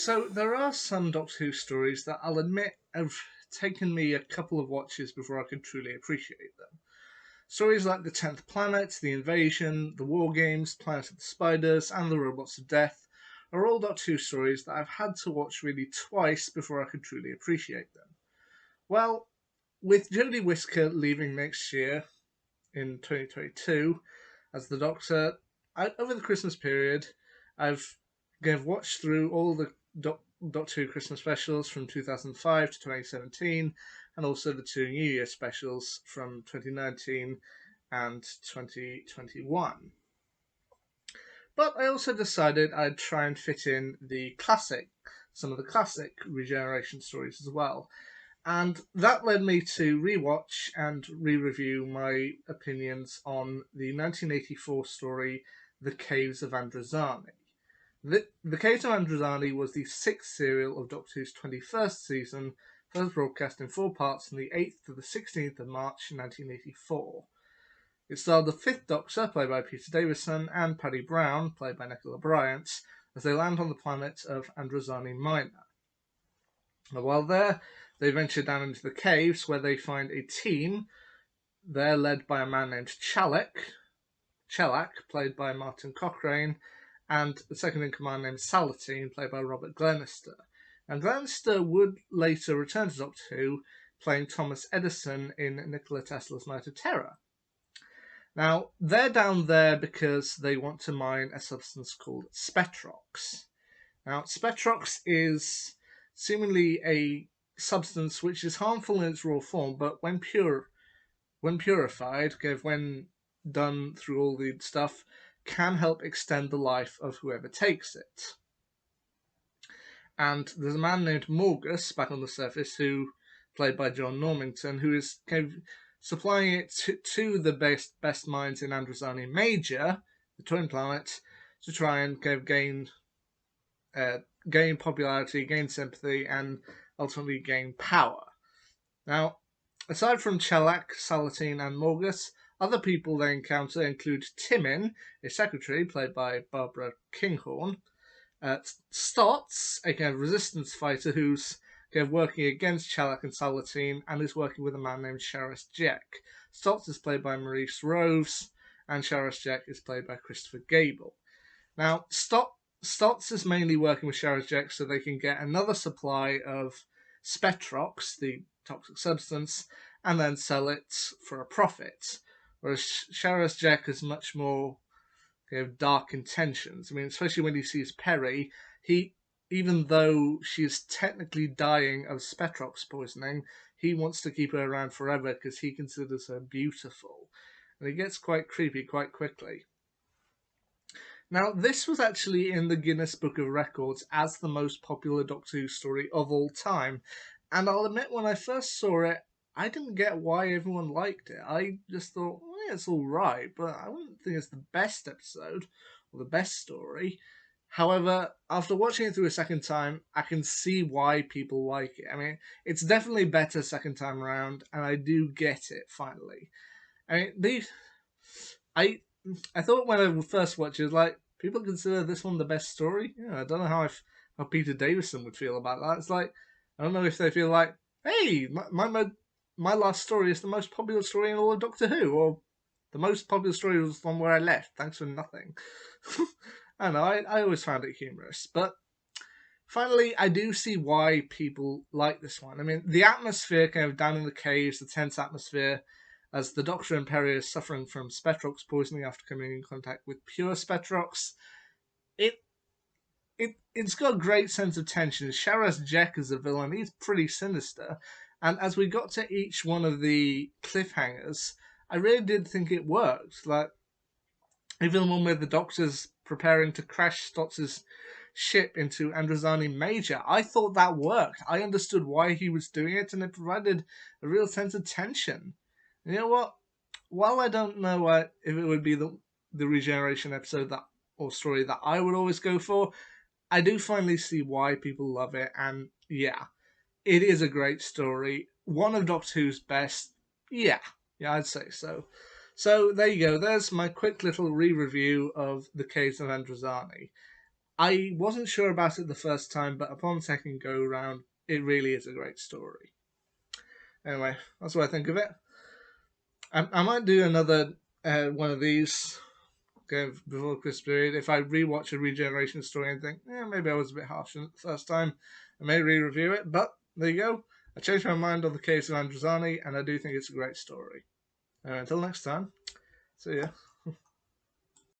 So there are some Doctor Who stories that I'll admit have taken me a couple of watches before I could truly appreciate them. Stories like The Tenth Planet, The Invasion, The War Games, Planet of the Spiders, and The Robots of Death are all Doctor Who stories that I've had to watch really twice before I could truly appreciate them. Well, with Jodie Whittaker leaving next year in 2022 as the Doctor, over the Christmas period, I've watched through all the Doctor Who Christmas specials from 2005 to 2017, and also the two New Year specials from 2019 and 2021. But I also decided I'd try and fit in some of the classic regeneration stories as well. And that led me to rewatch and re-review my opinions on the 1984 story The Caves of Androzani. The Caves of Androzani was the sixth serial of Doctor Who's 21st season, first broadcast in four parts from the 8th to the 16th of March 1984. It starred the fifth Doctor, played by Peter Davison, and Paddy Brown, played by Nicola Bryant, as they land on the planet of Androzani Minor. While there, they venture down into the caves where they find a team. They're led by a man named Chelak, played by Martin Cochrane, and the second in command named Salatine, played by Robert Glenister. And Glenister would later return to Doctor Who, playing Thomas Edison in Nikola Tesla's Night of Terror. Now, they're down there because they want to mine a substance called Spetrox. Now, Spetrox is seemingly a substance which is harmful in its raw form, but when purified, when done through all the stuff, can help extend the life of whoever takes it. And there's a man named Morgus back on the surface, who, played by John Normington, who is supplying it to the best minds in Androzani Major, the twin planet, to try and gain popularity, gain sympathy, and ultimately gain power. Now, aside from Chelak, Salatine, and Morgus, other people they encounter include Timin, a secretary played by Barbara Kinghorn, Stotz, a resistance fighter who's working against Chelak and Salatine and is working with a man named Sharas Jack. Stotz is played by Maurice Roves, and Sharas Jack is played by Christopher Gable. Now, Stotz is mainly working with Sharas Jack so they can get another supply of Spetrox, the toxic substance, and then sell it for a profit. Whereas Sharas Jack has much more dark intentions. I mean, especially when he sees Perry, even though she's technically dying of Spetrox poisoning, he wants to keep her around forever because he considers her beautiful. And it gets quite creepy quite quickly. Now, this was actually in the Guinness Book of Records as the most popular Doctor Who story of all time. And I'll admit, when I first saw it, I didn't get why everyone liked it. I just thought, well, yeah, it's all right, but I wouldn't think it's the best episode or the best story. However, after watching it through a second time, I can see why people like it. I mean, it's definitely better second time around, and I do get it finally. I mean, I thought when I first watched it, like, people consider this one the best story. Yeah, I don't know how Peter Davison would feel about that. It's like, I don't know if they feel like, hey, my last story is the most popular story in all of Doctor Who, or the most popular story was the one where I left. Thanks for nothing. I don't know, I always found it humorous. But finally, I do see why people like this one. I mean, the atmosphere down in the caves, the tense atmosphere, as the Doctor and Perry are suffering from Spetrox poisoning after coming in contact with pure Spetrox. It's got a great sense of tension. Sharaz Jack as a villain, he's pretty sinister. And as we got to each one of the cliffhangers, I really did think it worked. Like, even the one where the Doctor's preparing to crash Stotz's ship into Androzani Major, I thought that worked. I understood why he was doing it, and it provided a real sense of tension. And you know what? While I don't know if it would be the regeneration episode or story that I would always go for, I do finally see why people love it, and yeah, it is a great story. One of Doctor Who's best. Yeah, I'd say so. So there you go. There's my quick little re-review of The Caves of Androzani. I wasn't sure about it the first time, but upon second go round, it really is a great story. Anyway, that's what I think of it. I might do another one of these before Christmas period. If I rewatch a Regeneration story and think, maybe I was a bit harsh on it the first time, I may re-review it. But there you go. I changed my mind on the case of Androzani, and I do think it's a great story. Until next time, see ya.